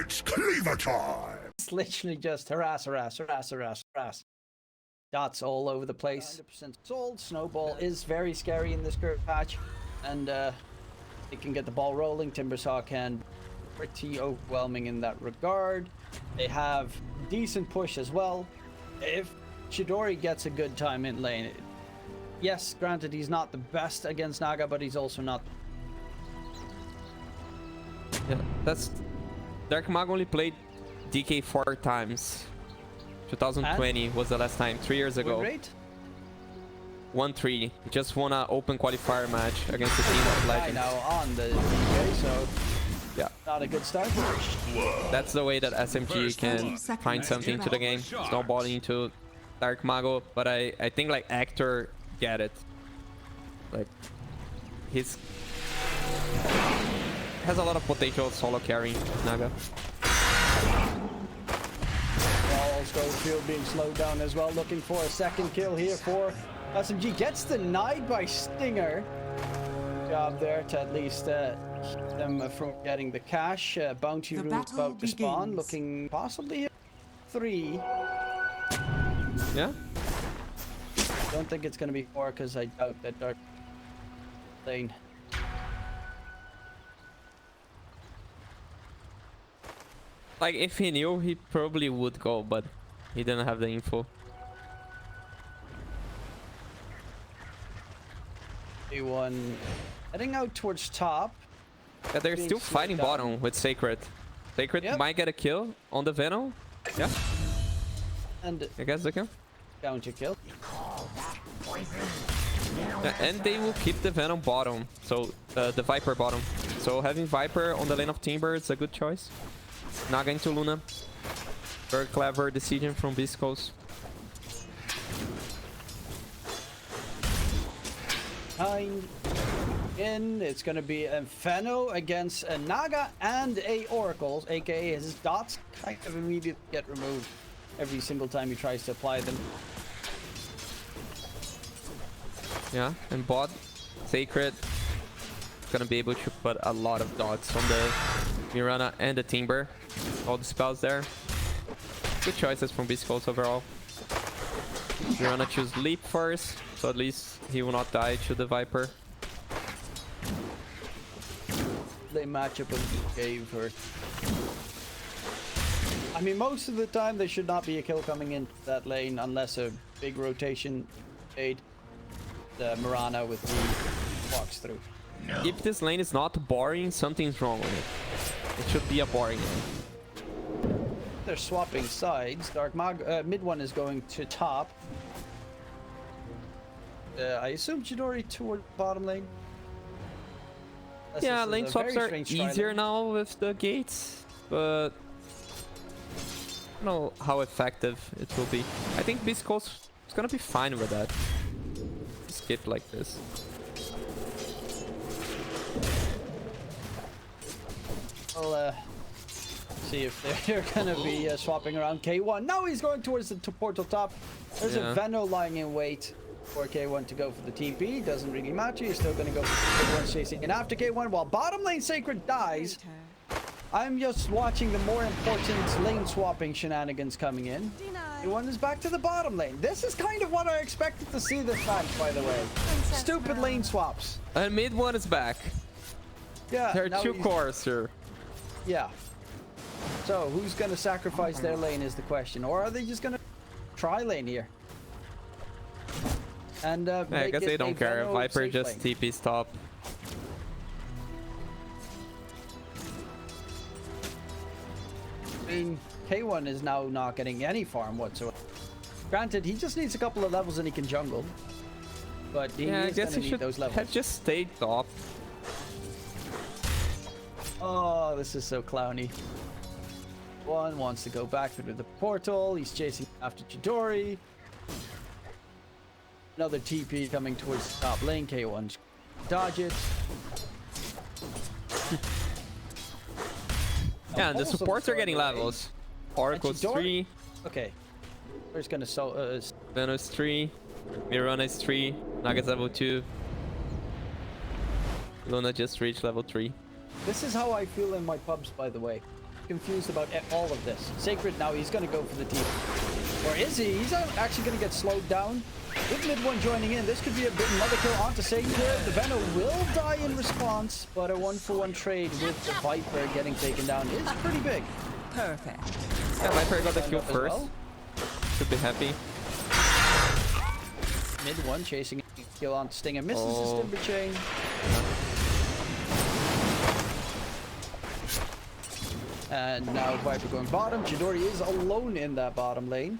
It's cleaver time! It's literally just harass. Dots all over the place. 100% sold. Snowball is very scary in this curve patch. And they can get the ball rolling. Timbersaw can be pretty overwhelming in that regard. They have decent push as well. If Chidori gets a good time in lane, yes, granted he's not the best against Naga, but he's also not. Yeah, that's... Dark Mag only played DK 4 times. 2020 was the last time, 3 years ago. Win rate? 1-3. He just won an open qualifier match against the team of Legends. Now on the DK, so yeah, not a good start. that's the way that SMG can find something to the game. Snowballing into Dark Mago, but I think like Actor get it. Like he's has a lot of potential solo carrying Naga. Schofield being slowed down as well, looking for a second kill here for SMG. Gets denied by Stinger. Job there to at least keep them from getting the cash. Bounty rule about to spawn, looking possibly 3. Yeah. Don't think it's going to be 4 because I doubt that Dark lane. Like if he knew, he probably would go, but he didn't have the info. A1 heading out towards top. Yeah, they're still fighting bottom with Sacred. Sacred might get a kill on the Venom. Yeah. And I guess the kill. Down to kill. Yeah, and they will keep the Venom bottom, so the Viper bottom. So having Viper on the lane of Timber is a good choice. Naga into Luna. Very clever decision from Beastcoast. It's going to be a Feno against a Naga and a Oracles, aka his dots kind of immediately get removed every single time he tries to apply them. Yeah, and bot Sacred is gonna be able to put a lot of dots on the Mirana and the Timber. All the spells there. Good choices from Beastcoast overall. Mirana choose Leap first, so at least he will not die to the Viper. They match up with Cave first. I mean, most of the time there should not be a kill coming into that lane unless a big rotation aid the Mirana with the walks through. No. If this lane is not boring, something's wrong with it. It should be a boring lane. They're swapping sides. Dark Mag MidOne is going to top. I assume Chidori toward bottom lane. Yeah, lane swaps are easier now with the gates, but I don't know how effective it will be. I think Beastcoast is gonna be fine with that. Skip like this. I'll see if they're gonna be swapping around K1. Now he's going towards the portal top. There's a Veno lying in wait for K1 to go for the TP. Doesn't really matter. He's still gonna go for K1 chasing and after K1 while bottom lane Sacred dies. I'm just watching the more important lane swapping shenanigans coming in. K1 is back to the bottom lane. This is kind of what I expected to see this match, by the way. Stupid lane swaps. And MidOne is back. Yeah. There are 2 cores here. Yeah. So who's gonna sacrifice their lane is the question, or are they just gonna try lane here? And yeah, I guess they don't care. Viper just TP stop. I mean, K1 is now not getting any farm whatsoever. Granted, he just needs a couple of levels and he can jungle. But he I is guess gonna he need those levels. have just stayed top. Oh, this is so clowny. One wants to go back through the portal. He's chasing after Chidori. Another TP coming towards the top lane. K1 dodge it. Yeah, and the supports are getting levels. Oracle's 3. Okay. We're just gonna Venom's 3. Mirana is 3. Naga's level 2. Luna just reached level 3. This is how I feel in my pubs, by the way. Confused about all of this. Sacred now, he's going to go for the team. Or is he? He's actually going to get slowed down. With MidOne joining in, this could be a bit another kill onto Sacred. The Venom will die in response, but a 1-for-1 trade with the Viper getting taken down is pretty big. Perfect. Yeah, Viper got the kill first. Well. Should be happy. MidOne chasing a kill on Stinger. Misses his timber chain. And now Viper going bottom. Chidori is alone in that bottom lane.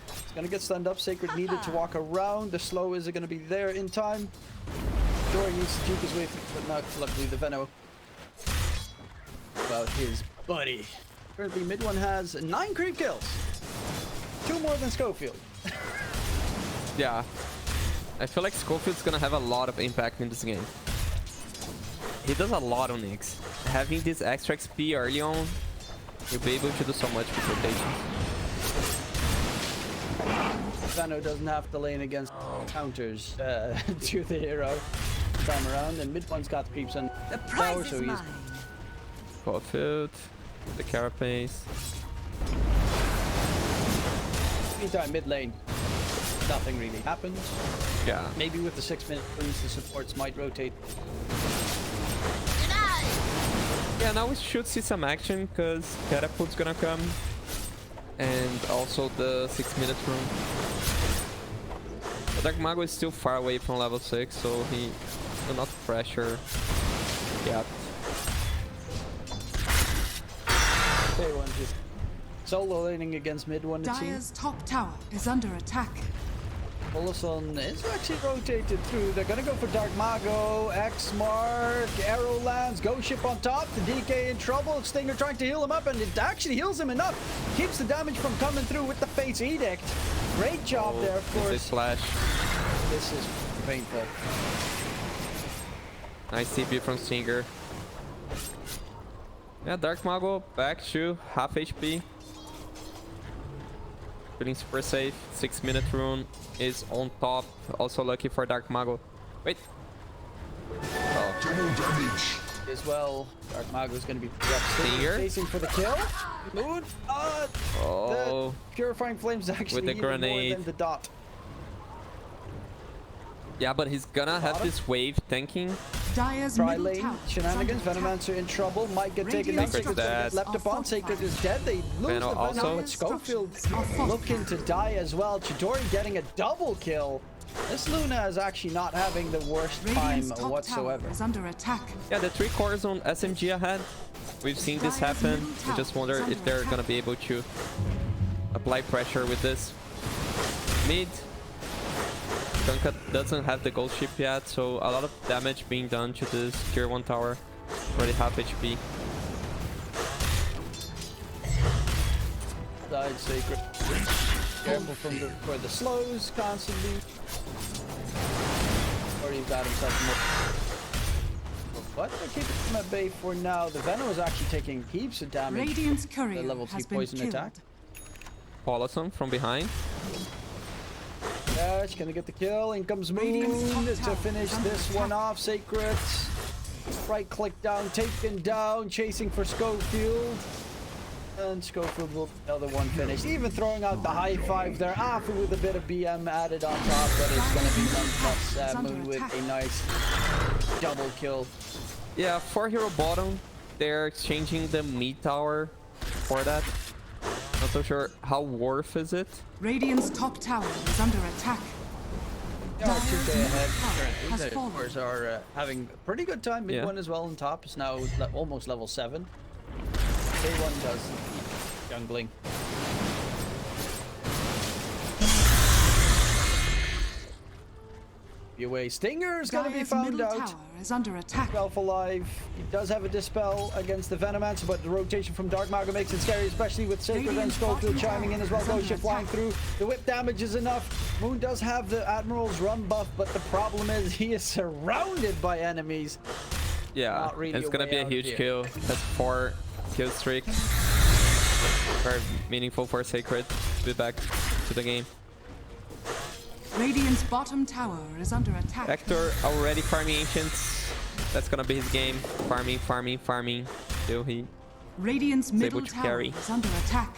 He's gonna get stunned up. Sacred needed to walk around. The slow is gonna be there in time. Chidori needs to juke his way through, but not luckily the Veno. About his buddy. Currently MidOne has 9 creep kills. 2 more than Schofield. Yeah. I feel like Schofield's gonna have a lot of impact in this game. He does a lot on Nyx. Having this extra XP early on, you'll be able to do so much with rotations. Veno doesn't have to lane against counters to the hero this time around, and MidOne's got the creeps on The tower, prize so is he's mine. Schofield, the carapace. meantime mid lane. Nothing really happens. Yeah. Maybe with the 6-minute boost, the supports might rotate. Yeah, now we should see some action because Catapult's gonna come. And also the 6-minute rune. The Dark Mago is still far away from level 6, so he will not pressure yet. K1 just solo laning against MidOne, it seems. Dire's top tower is under attack. Olison is actually rotated through. They're gonna go for Dark Mago, X Mark, Arrow lands, Ghost Ship on top. The DK in trouble. Stinger trying to heal him up, and it actually heals him enough. Keeps the damage from coming through with the Fate's Edict. Great job there, of course. This flash. This is painful. Nice TP from Stinger. Yeah, Dark Mago back to half HP. Feeling super safe. 6-minute rune is on top. Also lucky for Dark Mago. Wait. Oh. Double damage. As well, Dark Mago is going to be Stinger? chasing for the kill. Moon, Oh. the Purifying Flames actually With the even grenade. more than the dot. Yeah, but he's gonna have this wave tanking. Dire's Try middle lane tower is shenanigans. under attack. Venomancer in trouble. Might get taken down. Radiant's Sacred's gonna dead. get leapt upon. Sacred is dead. They lose Veno the Venom, also. but Schofield Structures are looking to die as well. Chidori getting a double kill. This Luna is actually not having the worst time Radiant's top whatsoever. tower is under attack. Yeah, the 3 cores on SMG ahead. We've seen this Dire's happen. middle We just tower wonder is if under they're attack. gonna be able to apply pressure with this. Mid. Dunka doesn't have the gold ship yet, so a lot of damage being done to this tier 1 tower. Already half HP. Died Sacred. Careful for the slows constantly. Or he's got himself more. But they're keeping him at bay for now. The Venom is actually taking heaps of damage. Radiant's The courier level 3 has been poison killed. attack. Paulison from behind. Yeah, she's gonna get the kill. In comes Radiant's Moon top to tower finish is under this attack. one off. Sacred. Right click down, taken down, chasing for Schofield. And Schofield will another one finished. Even throwing out the high five there. Afu with a bit of BM added on top, but it's gonna be nonetheless Moon with a nice double kill. Yeah, for hero bottom, they're exchanging the mid tower for that. Not so sure how worth is it. Radiant's top tower is under attack. They are 2k ahead has currently. The fallen. Course are having a pretty good time. Yeah. MidOne as well on top. It's now almost level 7. K1 does jungling. Away. Stinger is going to be Dire's found middle out. tower is under attack. Elf alive. He does have a dispel against the Venomancer, but the rotation from Dark Mago makes it scary, especially with Sacred and Radiant's Schofield bottom chiming in as well. tower is Ghost Ship under flying attack. through. The whip damage is enough. Moon does have the Admiral's run buff, but the problem is he is surrounded by enemies. Yeah, Not really it's a gonna way be a out of huge here. kill. That's 4 kill streak. Very meaningful for Sacred to be back to the game. Radiant's bottom tower is under attack. Hector already farming ancients. That's gonna be his game. Farming, farming, farming. Till he Radiant's able middle to tower carry. is under attack.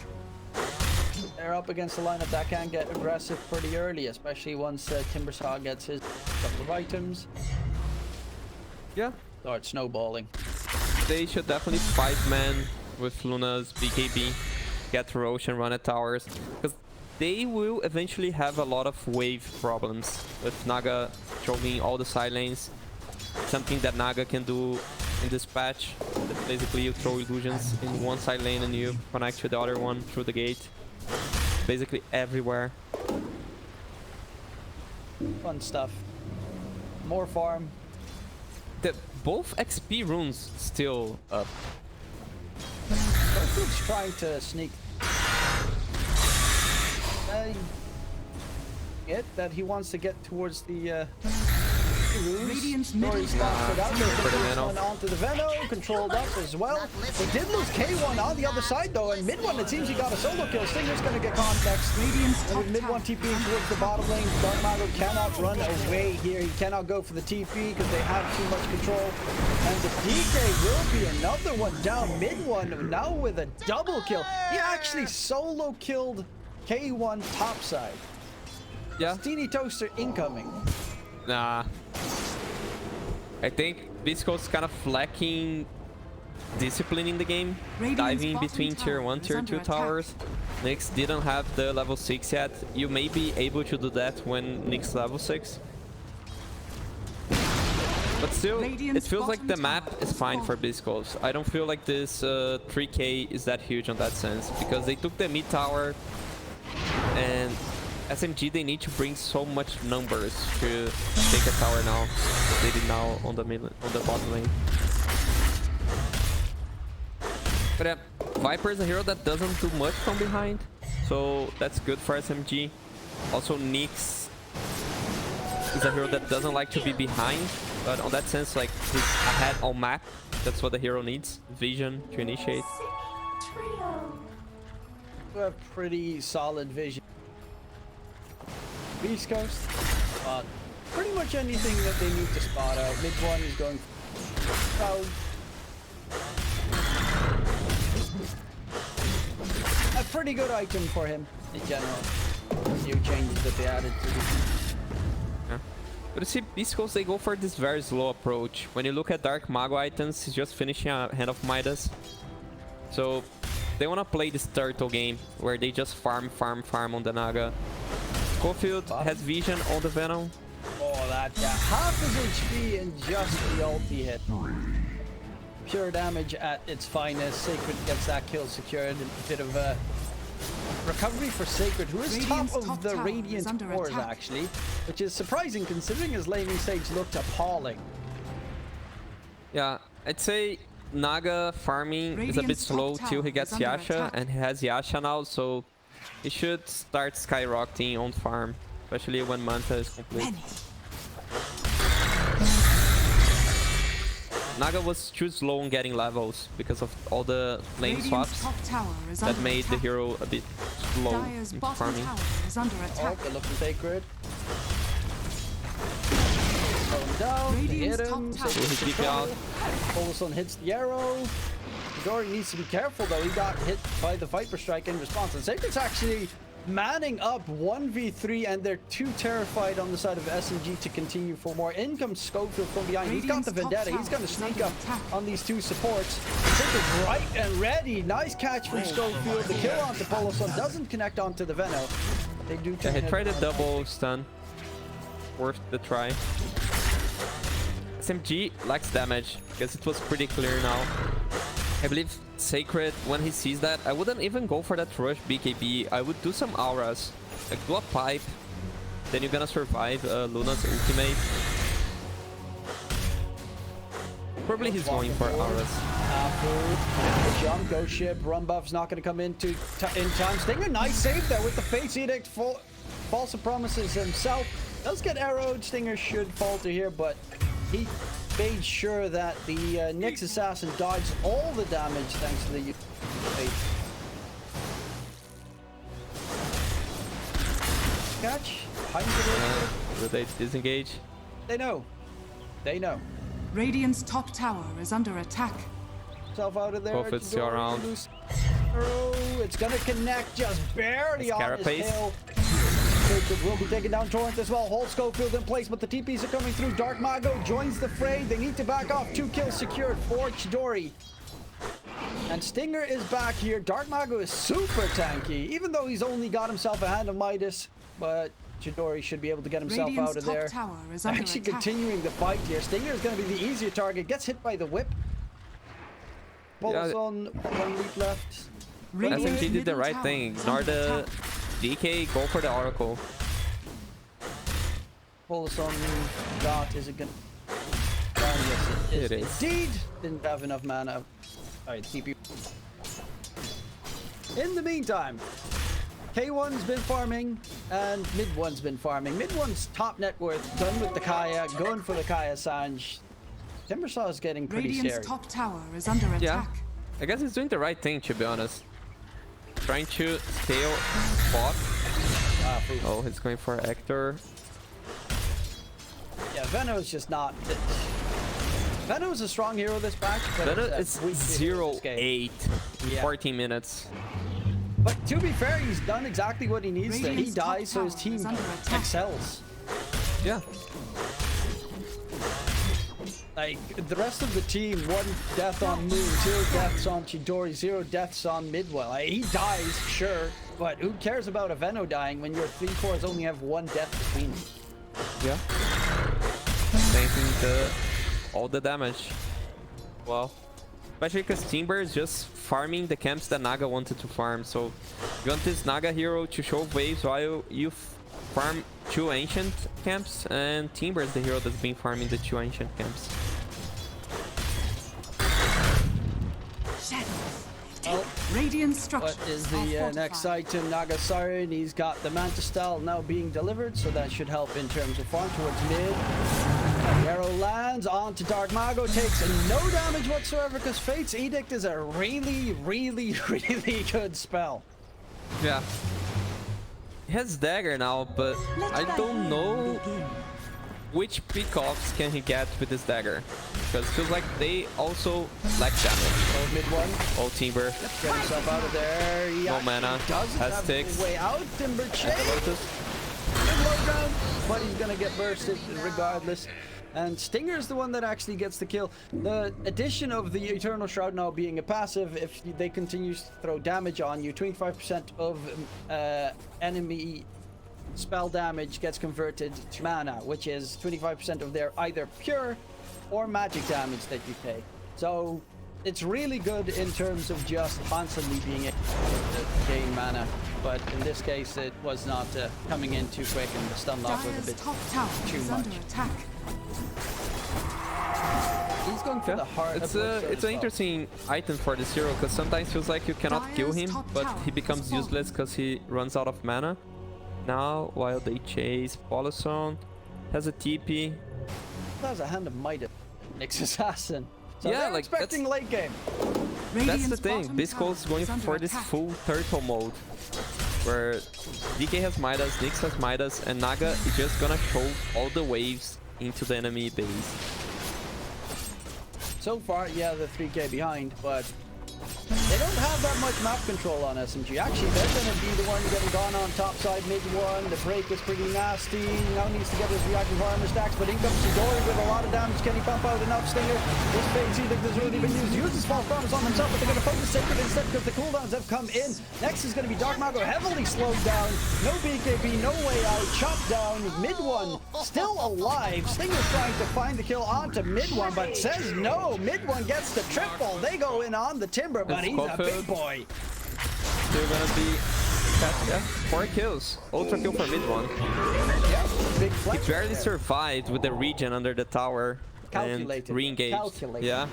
They're up against a lineup that can get aggressive pretty early, especially once Timbersaw gets his couple of items. Yeah, Start snowballing. they should definitely 5-man with Luna's BKB, get to Roche and run at towers, because they will eventually have a lot of wave problems with Naga controlling all the side lanes. Something that Naga can do in this patch. That basically you throw illusions in one side lane and you connect to the other one through the gate. Basically everywhere. Fun stuff. More farm. Both XP runes still up. Goku's trying to sneak. Get that he wants to get towards the runes. Radiant's Story middle stops it out. There's the For the first Veno. one onto the Veno, controlled up as well. They did lose K1 on the other side though, and MidOne, it seems he got a solo kill. Stinger's gonna get context. Radiant's And top with tower MidOne TP is under towards the attack. bottom lane, Dark Mago cannot run away here. He cannot go for the TP because they have too much control. And the DK will be another one down. MidOne now with a double kill. He actually solo killed K1 topside. Yeah. Steeny Toaster incoming. Nah. I think Beastcoast is kind of lacking discipline in the game. Radiant's Diving bottom between tower tier 1, is tier under 2 attack. towers. Nyx didn't have the level 6 yet. You may be able to do that when Nyx level 6. But still, it Radiant's feels like the bottom map tower is is fine for falling. Beastcoast. I don't feel like this 3k is that huge on that sense. Because they took the mid tower and SMG, they need to bring so much numbers to take a tower now. They did now on the bottom lane. But yeah, Viper is a hero that doesn't do much from behind, so that's good for SMG. Also, Nyx is a hero that doesn't like to be behind, but on that sense, like, he's ahead on map. That's what the hero needs, vision to initiate. We have pretty solid vision. Beastcoast, pretty much anything that they need to spot out. MidOne is going south. A pretty good item for him in general. New changes that they added to the Yeah. But you see, Beastcoast, they go for this very slow approach. When you look at Dark Mago items, he's just finishing a Hand of Midas. So they want to play this turtle game where they just farm on the Naga. Schofield has vision on the Venom. Oh, that guy. Half his HP and just the ulti hit. Pure damage at its finest. Sacred gets that kill secured. A bit of a recovery for Sacred, who is Radiant's top top of the tower is Radiant under cores, attack. actually. Which is surprising considering his laning stage looked appalling. Yeah, I'd say Naga farming is a bit Radiant's top slow till tower he gets is under Yasha, attack. and he has Yasha now, so he should start skyrocketing on farm, especially when Manta is complete. Naga was too slow on getting levels because of all the lane Radiant's swaps top tower is that under made the attack. hero a bit slow Dire's in bottom farming. tower is under Oh, attack. good looking Sacred. Slow him down. They hit Radiant's him. top tower. Sacred Will he keep control. out? Polison hits the arrow. Dory needs to be careful though. He got hit by the Viper Strike in response. And Sacred's actually manning up 1v3, and they're too terrified on the side of SMG to continue for more. In comes Schofield from behind. He's got the Radiant's top Vendetta. He's going to tower is sneak up under attack. on these two supports. Sacred's right and ready. Nice catch from Schofield. The kill onto Polison doesn't connect onto the Veno. They do Yeah, he turn it tried a on. double stun. Worth the try. SMG lacks damage because it was pretty clear now. I believe Sacred, when he sees that, I wouldn't even go for that rush BKB. I would do some auras, like do a pipe, then you're gonna survive Luna's ultimate. Probably he's going for auras. The jump, go ship, run buff's not going to come in time. Stinger, nice save there with the Fate's Edict. False promises himself. Does get arrowed. Stinger should falter here, but he made sure that the Nyx Assassin dodged all the damage thanks to the Fate. Catch. Behind the Do they disengage? They know. They know. Radiant's top tower is under attack. Self out of there. Hope it's still around. Oh, it's gonna connect just barely It's on his Carapace. tail. It will be taking down Torrent as well. Whole Schofield in place, but the TPs are coming through. Dark Mago joins the fray. They need to back off. 2 kills secured for Chidori. And Stinger is back here. Dark Mago is super tanky, even though he's only got himself a hand of Midas. But Chidori should be able to get himself Radiant's out of top there. tower is under Actually attack. continuing the fight here. Stinger is going to be the easier target. Gets hit by the whip. Balls on 1 week left. Radiant's SMG did the middle right tower thing. is Ignore under the attack. DK, go for the Oracle. Pulse on Dot. Is it going to... Yes, It is. Indeed. Didn't have enough mana. Alright, TP. In the meantime, K1's been farming and MidOne's been farming. MidOne's top net worth, done with the Kaya, going for the Kaya Sanj. Timbersaw is getting pretty Radiant's scary. top tower is under attack. Yeah, I guess he's doing the right thing, to be honest. Trying to scale bot. Oh, he's going for Hector. Yeah, Veno's just not... Veno's a strong hero this patch, but Venom it's is a weak hero this game. 0-8 in Yeah. 14 minutes. But to be fair, he's done exactly what he needs to. He Radiant's top dies, so his tower team is under attack. excels. Yeah. Like, the rest of the team, 1 death on Moon, 0 deaths on Chidori, 0 deaths on Midwell. Like, he dies, sure, but who cares about a Veno dying when your 3 cores only have 1 death between them? Yeah. Tanking all the damage. Well, especially because Timber is just farming the camps that Naga wanted to farm. So you want this Naga hero to show waves while you farm 2 ancient camps, and Timber is the hero that's been farming the 2 ancient camps. Well, Radiant structures what is are the fortified. next item? Naga Siren, he's got the Manta Style now being delivered, so that should help in terms of farm towards mid. The arrow lands onto Dark Mago, takes no damage whatsoever because Fate's Edict is a really, really, really good spell. Yeah. He has dagger now, but I don't know which pickoffs can he get with this dagger, because it feels like they also lack damage. Oh, mid one. Oh, Timber. Get himself out of there. He No actually mana. doesn't Has have ticks. a way out. Timber And chase. the Lotus. Good low ground, but he's gonna get bursted regardless. And Stinger is the one that actually gets the kill. The addition of the Eternal Shroud now being a passive, if they continue to throw damage on you, 25% of enemy spell damage gets converted to mana, which is 25% of their either pure or magic damage that you take. So it's really good in terms of just constantly being able to gain mana. But in this case, it was not coming in too quick, and the stun lock was a Dire's bit top tower too is much. under attack. He's going for the hard It's approach an as well. interesting item for this hero, because sometimes feels like you cannot kill Dire's him, top but tower he is becomes fallen. useless because he runs out of mana. Now, while they chase, Polison has a TP. That was a hand of Midas, Nick's assassin. So Yeah, they're like, expecting late game. That's the Radiant's thing, bottom Beastcoast is tower going is under for this attack. full turtle mode, where DK has Midas, Nyx has Midas, and Naga is just gonna show all the waves into the enemy base. So far, yeah, they're 3k behind, but they don't have that much map control on SMG. Actually, they're going to be the one getting gone on top side mid one. The break is pretty nasty. Now needs to get his reactive armor stacks, but in comes Chidori with a lot of damage. Can he pump out enough Stinger? This Fate's Edict has already been used. Uses false promise on himself, but they're going to focus Sacred instead because the cooldowns have come in. Next is going to be Dark Mago, heavily slowed down. No BKB, no way out. Chopped down. Mid one still alive. Stinger's trying to find the kill onto mid one, but says no. Mid one gets the triple. They go in on the Timber, but he's a big boy. They're gonna be... Yeah, 4 kills. Ultra kill for MidOne. Yeah, big He flex. barely survived with the regen under the tower and Calculated. re-engaged. Calculated. Yeah.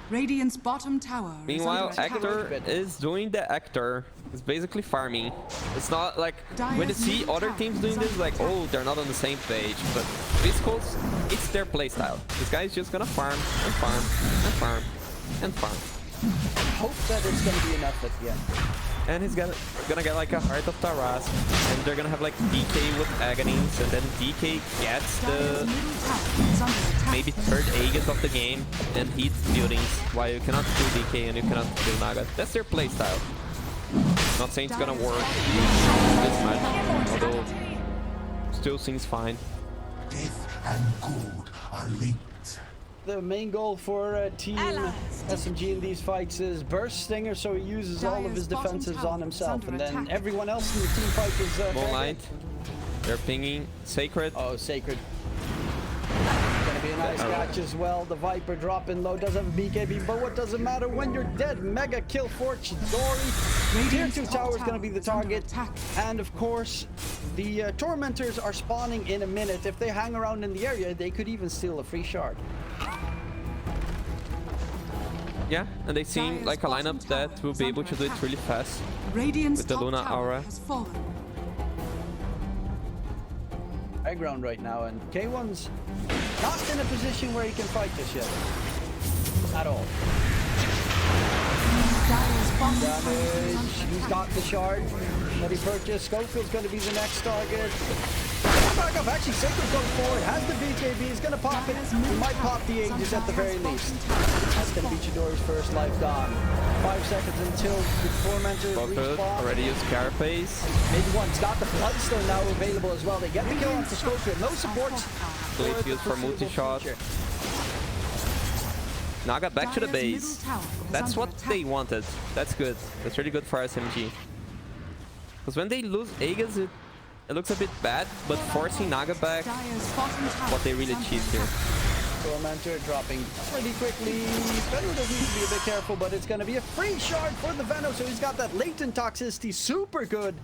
Radiant's bottom tower Meanwhile, is under attack. Hector is doing the Hector. It's basically farming. It's not like when you see other teams doing this, like, oh, they're not on the same page. But Beastcoast, it's their playstyle. This guy is just gonna farm and farm and farm and farm. Hope that it's going to be enough at the end. And he's gonna get like a Heart of Taras, and they're gonna have like DK with Agonies, and then DK gets the maybe third Aegis of the game and hits buildings, while you cannot kill DK and you cannot kill Naga. That's their playstyle. Not saying it's gonna work this match, although still seems fine. Death and good are linked. The main goal for Team SMG in these fights is burst Stinger, so he uses all of his defensives on himself, and then everyone else in the team fight is Moonlight. They're pinging Sacred. Oh, Sacred. Gonna be a nice catch as well. The Viper dropping low, does have a BKB, but what does it matter when you're dead? Mega kill for Chidori. Tier 2 tower is gonna be the target, and of course, the Tormentors are spawning in a minute. If they hang around in the area, they could even steal a free shard. Yeah, and they seem like a lineup that will be able to do it really fast with the Luna aura. High ground right now, and K1's not in a position where he can fight this yet. At all. Damage. He's got the shard that he purchased. Schofield's going to be the next target. Back up. Actually, Sacred goes forward, has the BKB, he's going to pop it. He might pop the Aegis at the very least. That's going to be Chidori's first life gone. 5 seconds until the Tormentors respawn. Already used Carapace. MidOne's got the Bloodstone now available as well. They get the kill off the Schofield. No supports. Blade used for multi-shot. Naga back to the base. That's what they wanted. That's good. That's really good for SMG. Because when they lose Aegis, it looks a bit bad, but forcing Naga back, what they really achieved here. Tormentor dropping pretty quickly. Venno does need to be a bit careful, but it's going to be a free shard for the Venno, so he's got that latent toxicity, super good,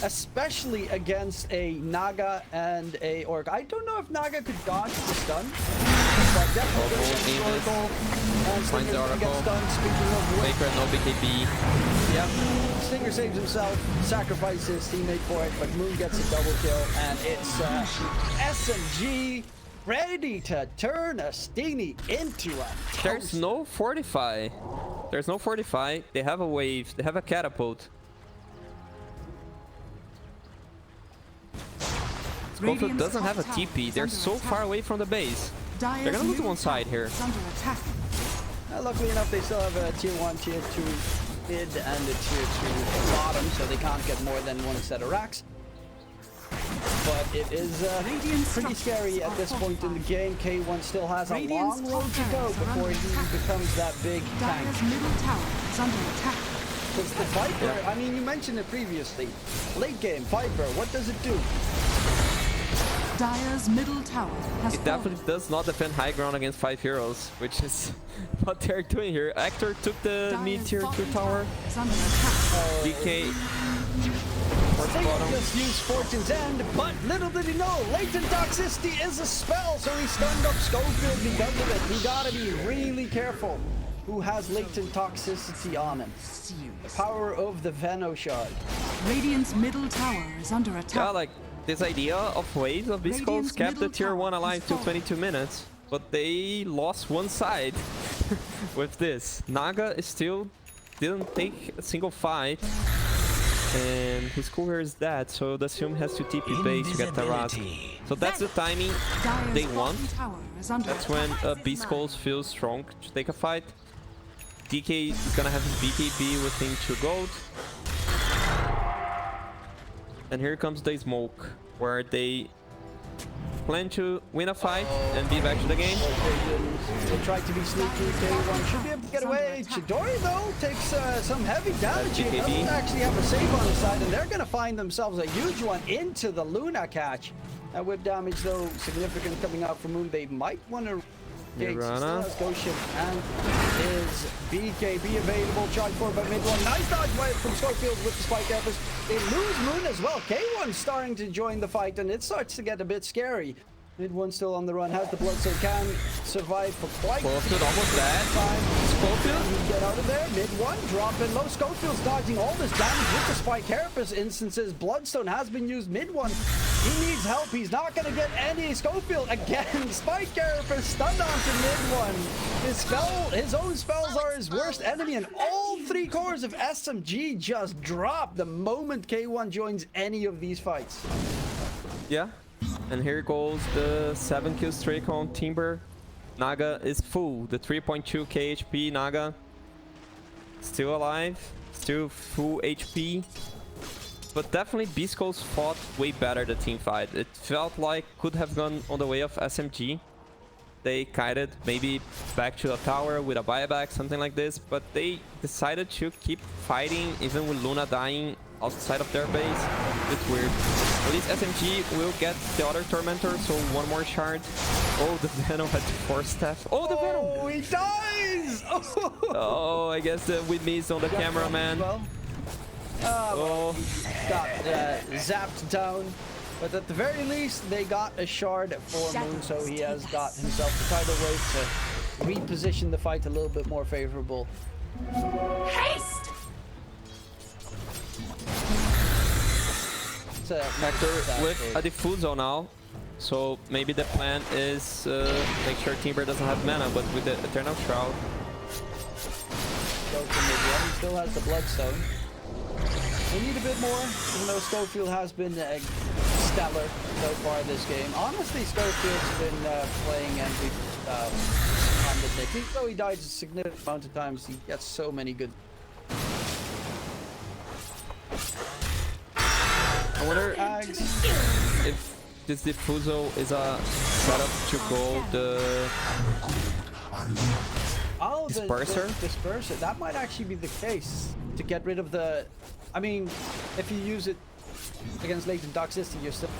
especially against a Naga and a Orc. I don't know if Naga could dodge the stun, but definitely the Oracle. And Stinger's gonna get stunned. Speaking of what, Sacred, no BKB. yep. Stinger saves himself, sacrifices his teammate for it, but Moon gets a double kill, and it's SMG ready to turn a Steenie into a toast. There's no Fortify. There's no Fortify. They have a wave. They have a catapult. Schofield doesn't have a TP. They're so far away from the base. They're gonna lose one side here. Luckily enough, they still have a tier 1, tier 2 mid, and a tier 2 bottom, so they can't get more than one set of racks. But it is pretty scary at this point in the game. K1 still has a long road to go before he becomes that big tank. Because the Viper, I mean, you mentioned it previously. Late game, Viper, what does it do? Dire's middle tower has It definitely does not defend high ground against 5 heroes, which is what they're doing here. Actor took the mid tier 2 tower. DK They just used Fortune's End, but little did he know, latent toxicity is a spell, so he stunned up Schofield because of it. You gotta be really careful who has latent toxicity on him. The power of the Venno shard. Radiant's middle tower is under attack. Yeah, like this idea of waves of Beastcoast kept the tier 1 alive till 22 minutes, but they lost one side with this. Naga is still didn't take a single fight, and his cool here is dead, so the Assume has to TP base to get Taras. So that's the timing they want. That's when Beastcoast feels strong to take a fight. DK is gonna have his BKB within 2 gold. And here comes the smoke, where they plan to win a fight and be back to the game. They tried to be sneaky. K1 should be able to get away. Chidori, though, takes some heavy damage. He doesn't actually have a save on his side, and they're going to find themselves a huge one into the Luna catch. That whip damage, though, significant coming out from Moon. They might want to... Mirana. Ghost Ship and is BKB available. Charge forward by MidOne. Nice dodge from Schofield with the spike efforts. They lose Moon as well. K1 starting to join the fight, and it starts to get a bit scary. MidOne still on the run, has the blood, so can survive for quite Schofield almost dead. Schofield get out of there. MidOne dropping low. Schofield's dodging all this damage with the spike carapace instances. Bloodstone has been used. MidOne He needs help. He's not going to get any. Schofield again. Spike Carapace stunned onto MidOne. His own spells are his worst enemy, and all 3 cores of SMG just drop the moment K1 joins any of these fights. Yeah. And here goes the 7 kill streak on Timber. Naga is full. The 3.2 KHP Naga. Still alive. Still full HP. But definitely Beastcoast fought way better the team fight. It felt like could have gone on the way of SMG. They kited maybe back to a tower with a buyback, something like this. But they decided to keep fighting even with Luna dying outside of their base. It's weird. At least SMG will get the other Tormentor, so 1 more shard. Oh, the Venom had 4 staff. Oh, the Venom! Oh, he dies! Oh, I guess we missed on the camera, man. Well, Oh, got zapped down. But at the very least, they got a shard for Moon, so he has got himself the tidal wave to reposition the fight a little bit more favorable. Haste! Hector with a Diffusal now. So maybe the plan is make sure Timber doesn't have mana, but with the Eternal Shroud. Go to MidOne. He still has the Bloodstone. We need a bit more, even though Schofield has been stellar so far this game. Honestly, Schofield's been playing MVP on the tick. Even though he dies a significant amount of times, he gets so many good. I wonder if this Diffusal is a setup to go the Disperser? Disperser. That might actually be the case to get rid of the. I mean, if you use it against latent toxicity, you're still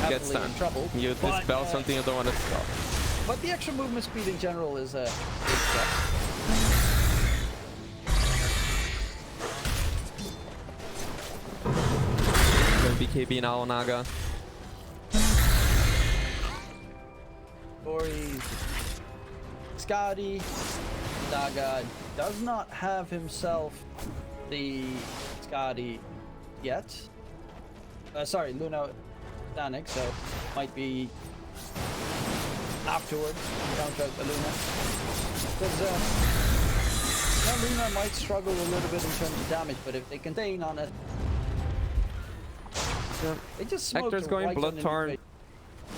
Get heavily in stunned. trouble. You But, dispel something you don't want to stop. But the extra movement speed in general is a big plus. BKB now, Naga. Tori, Scotty, Naga does not have himself the Scotty yet. Sorry, Luna Danic, so might be afterwards. Counter out the Luna. Because Luna might struggle a little bit in terms of damage, but if they contain on it, they just smoked Hector's going right on Blood the Torn, face.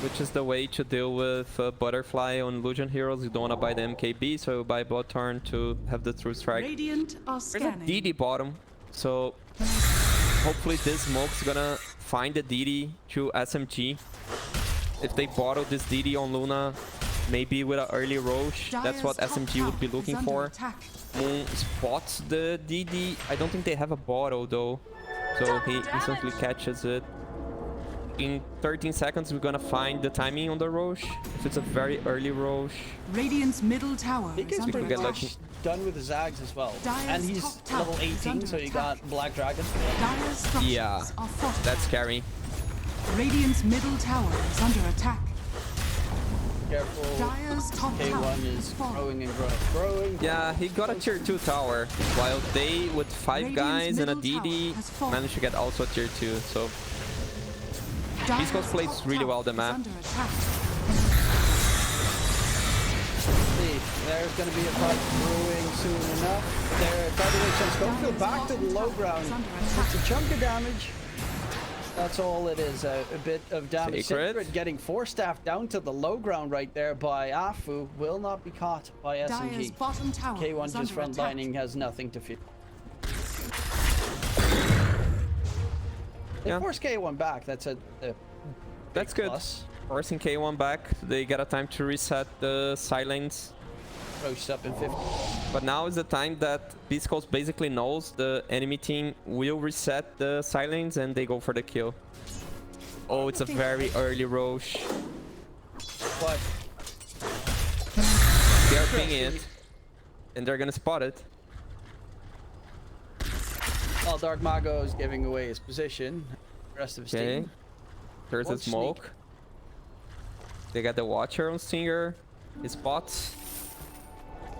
which is the way to deal with Butterfly on Illusion Heroes. You don't want to buy the MKB, so you buy Blood Torn to have the True Strike. Radiant are There's a scanning. DD bottom, so hopefully this smoke's gonna find the DD to SMG. If they bottle this DD on Luna, maybe with an early Roche, that's what Dire's top SMG would be tower is looking under for. attack. Moon spots the DD. I don't think they have a bottle though, so he instantly catches it. In 13 seconds, we're gonna find the timing on the Roche. If it's a very early Roche, Radiant's middle tower He is gets under pretty get attack. lucky. much done with the Zags as well. Dire's And he's top tower level is 18, under so you attack. got Black Dragon. Dire's structures Yeah, are fortified. that's scary. Radiant's middle tower is under attack. Careful. Dire's top tower K1 is fallen. growing and growing. Growing. Yeah, he got a tier 2 tower, while they, with 5 Radiant's guys and a middle tower DD, has fallen. managed to get also a tier 2, so Dire's Beastcoast plays top really tower well the is map. under attack. See, there's going to be a fight brewing soon enough. There, by the way, Schofield back to the low ground. It's a chunk of damage. That's all it is, a bit of damage. Sacred. Getting 4-staff down to the low ground right there by Afu will not be caught by Dire's SMG. bottom tower K1 is just under attack. frontlining, has nothing to fear. They Yeah. force K1 back, that's a that's big good. plus. Forcing K1 back, they get a time to reset the silence. Roast up in 50. But now is the time that Beastcoast basically knows the enemy team will reset the silence and they go for the kill. Oh, it's a very early Roche. But They are pinging it, and they're gonna spot it. well, Dark Mago is giving away his position. The rest of his Okay. team. There's a Won't sneak. smoke. They got the Watcher on Stinger. His spots.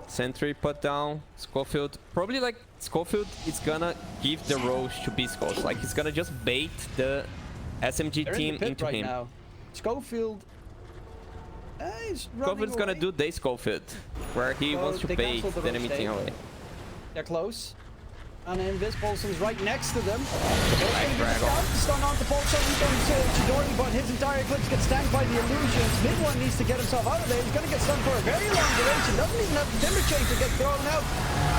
Sentry put down. Schofield. Probably like Schofield is gonna give the Roche to Beastcoast. Like he's gonna just bait the SMG They're team in the pit into right him. now. Schofield. He's running Schofield's gonna away. do day Schofield, where he Oh, wants to they bait canceled the the enemy rotate. team away. They're close. And Invis Polson's right next to them. Drag on. Stun onto Polson, he comes to Chidori, but his entire eclipse gets tanked by the illusions. MidOne needs to get himself out of there. He's gonna get stunned for a very long duration. Doesn't even have the timber chain to get thrown out.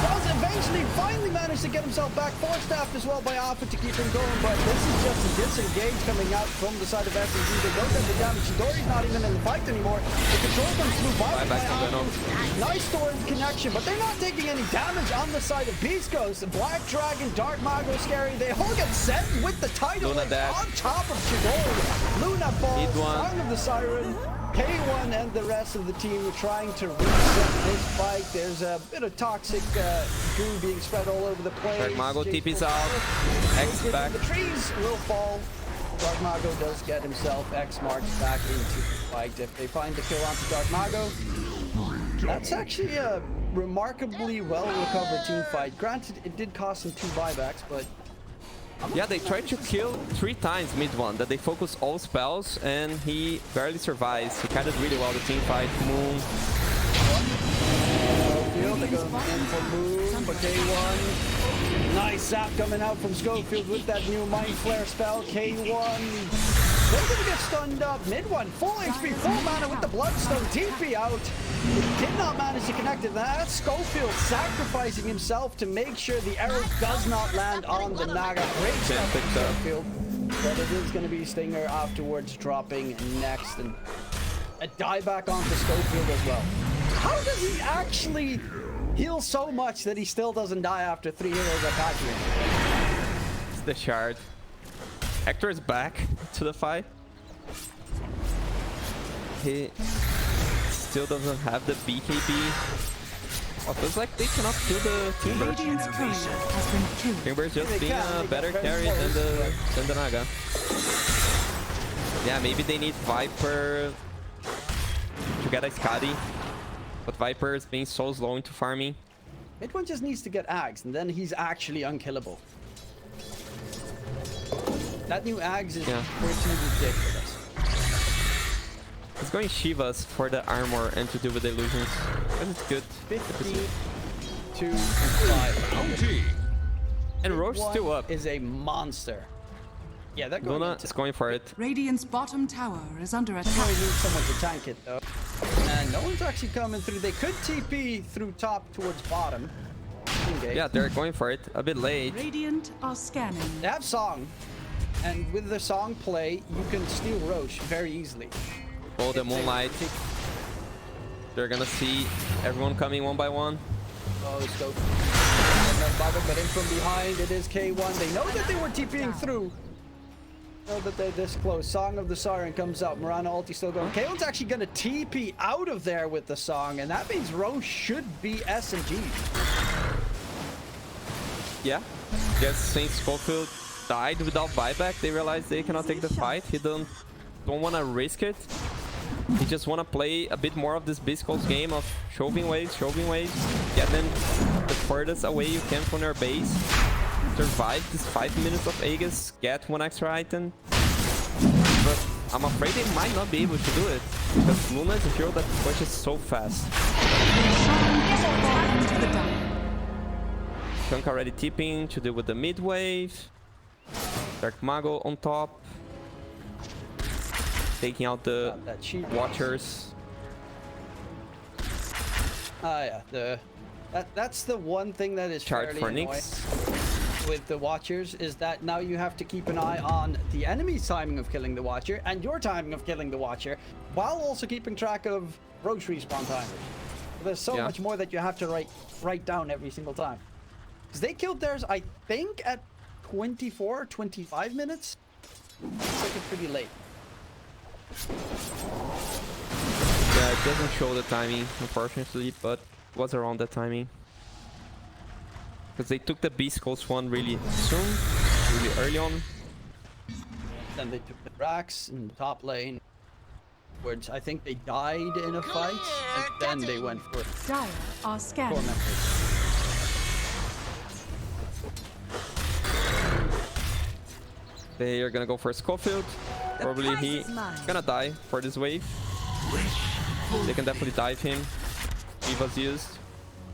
Does eventually finally manage to get himself back. Forced staffed as well by Alpha to keep him going, but this is just a disengage coming out from the side of SMG. They don't get the damage. Chidori's not even in the fight anymore. The control comes through by Buyback from Alpha. Nice storm connection, but they're not taking any damage on the side of Beastcoast. Black Dragon, Dark Mago, Scary. They all get sent with the tidal Luna wave dash. on top of Chidori. Luna falls, MidOne. Song of the Siren. K1 and the rest of the team are trying to reset this fight. There's a bit of toxic goo being spread all over the place. Dark Mago TP's out. X back. The trees will fall. Dark Mago does get himself X marked back into the fight. If they find the kill onto Dark Mago, that's actually a remarkably well recovered team fight. Granted, it did cost him 2 buybacks, but Yeah, they tried to kill 3 times MidOne, that they focus all spells, and he barely survives. He carried really well the team fight. Moon. Schofield, they're going in for Moon, but K1. Nice zap coming out from Schofield with that new Mind Flare spell. K1. They're gonna get stunned up. MidOne, full HP, full mana with the Bloodstone. TP out. He did not manage to connect it. That's Schofield sacrificing himself to make sure the arrow does not land on the Naga. Great stuff from Schofield. But it is gonna be Stinger afterwards dropping next, and a dieback onto Schofield as well. How does he actually heal so much that he still doesn't die after 3 heroes attacking him? It's the shard. Hector is back to the fight. He still doesn't have the BKB. Oh, feels like they cannot kill the Timber. Radiant's courier has been killed. Timber's just They being can, a they better got very carry close, than the Naga. Yeah, maybe they need Viper to get a Skadi. But Viper is being so slow into farming. MidOne just needs to get Ags, and then he's actually unkillable. That new Ags is pretty ridiculous. He's going Shivas for the armor and to deal with the illusions. But it's good. 52-5. And Roche still up. Is a monster. Yeah, that going Luna into is going for it. Radiant's bottom tower is under attack. really need someone to tank it though. And no one's actually coming through. They could TP through top towards bottom. Okay. Yeah, they're going for it. A bit late. Radiant are scanning. They have Song. And with the Song play, you can steal Roche very easily. Oh, the Moonlight. They're gonna see everyone coming one by one. Oh, scope. And then Bago, but in from behind, it is K1. They know that they were TPing through. Know that they're this close. Song of the Siren comes out. Mirana ulti still going. K1's actually gonna TP out of there with the Song, and that means Roche should be SMG. Yeah. Guess since Schofield died without buyback, they realized they cannot take the fight. He don't want to risk it. He just want to play a bit more of this Beastcoast game of shoving waves, get them the furthest away you can from their base, survive this 5 minutes of Aegis, get 1 extra item. But I'm afraid they might not be able to do it, because Luna is a hero that pushes so fast. Kunk already tipping to deal with the mid wave. Dark Mago on top. Taking out the Watchers. Ah, yeah. That's the one thing that is Chart fairly for annoying Nyx. with the Watchers, is that now you have to keep an eye on the enemy's timing of killing the Watcher and your timing of killing the Watcher, while also keeping track of Roche respawn timers. There's so much more that you have to write down every single time. Because they killed theirs, I think, at 24 or 25 minutes. It's like it's pretty late. Yeah, it doesn't show the timing, unfortunately, but it was around that timing. Because they took the Beastcoast one really soon, really early on. Then they took the Rax in the top lane, which I think they died in a fight, and then they went for Dire are scanning. Tormentors. They are gonna go for Schofield. Probably he gonna die for this wave. They can definitely dive him. Eva's used.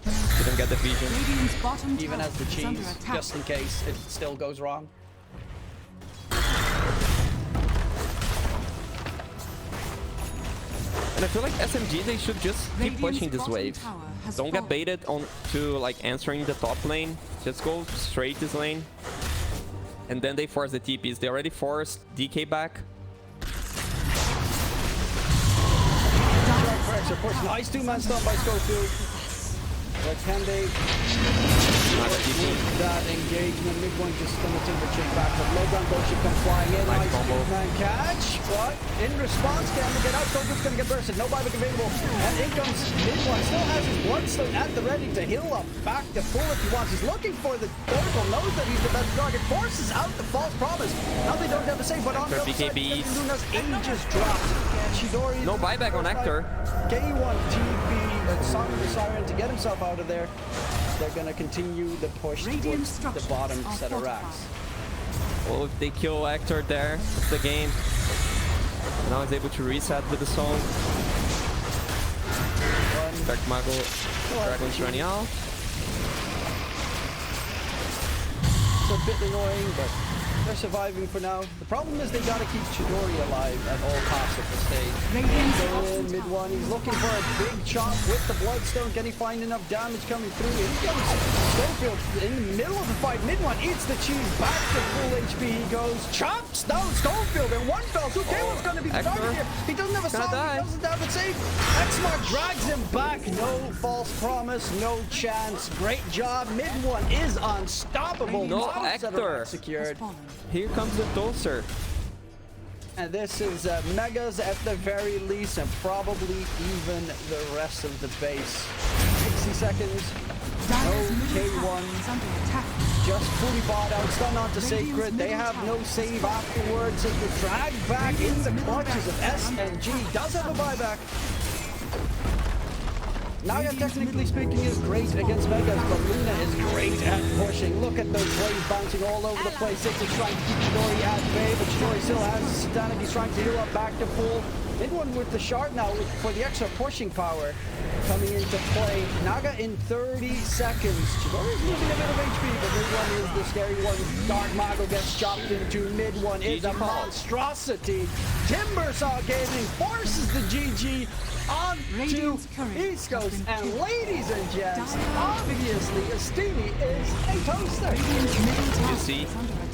Didn't get the vision. Radiant's bottom Even tower as the is under cheese, attack. just in case it still goes wrong. And I feel like SMG, they should just keep Radiant's pushing this bottom wave. tower has Don't get fallen. baited on to like answering the top lane. Just go straight this lane. And then they force the TPs. They already forced DK back. Of course, nice two-man stun by Schofield. But can they with that engagement? MidOne just gonna timber chain back. The low ground bullshit comes flying in. Nice combo. man catch. But in response, can they get out? Schofield's gonna get bursted. No buyback available. And in comes MidOne. Still has his bloodstone at the ready to heal up back to full if he wants. He's looking for the oracle. Knows that he's the best target. Forces out the false promise. Now they don't have a save, but on the other side, BKBs. Luna's ages dropped. Chidori. No buyback on Hector. K1 TP. Song of the Siren to get himself out of there. They're gonna continue the push Radiant towards the structures bottom are set of racks. fortified. Well, if they kill Hector there, it's the game. Now he's able to reset with the soul. Dark Mago, Dragon's running out. It's a bit annoying, but they're surviving for now. The problem is they gotta keep Chidori alive at all costs at this stage. Radiant's So bottom in tower MidOne, he's looking for a big chop with the Bloodstone. Can he find enough damage coming through? Here comes Schofield in the middle of the fight. MidOne eats the cheese back to full HP. He goes, chops down Schofield, and one fell. 2K was gonna be the Hector target here. He doesn't have a gonna song, die. he doesn't have it safe. X-Mark drags him back. No false promise, no chance. Great job. MidOne is unstoppable. No Bottom set of Hector. racks secured. has fallen. Here comes the Doser. And this is Megas at the very least, and probably even the rest of the base. 60 seconds. Dire's No middle tower K1. is under attack. Just fully bought out, stun onto Sacred. They have no save afterwards. Sacred dragged back in the clutches of SMG. Does have a buyback. Naga, technically speaking, is great against Megas, but Luna is great at pushing. Look at those waves bouncing all over the place. Sacred's trying to keep Chidori at bay, but Chidori still has Satanic. He's trying to heal up back to full. MidOne with the shard now for the extra pushing power coming into play. Naga in 30 seconds. Chidori's losing a bit of HP, but MidOne is the scary one. Dark Mago gets chopped into. MidOne is a monstrosity. Timbersaw Gaming forces the GG on to Radiant's courier East Coast. has been And killed. ladies and gents, Dire obviously, Estini is a toaster. Radiant's middle tower see? is under attack.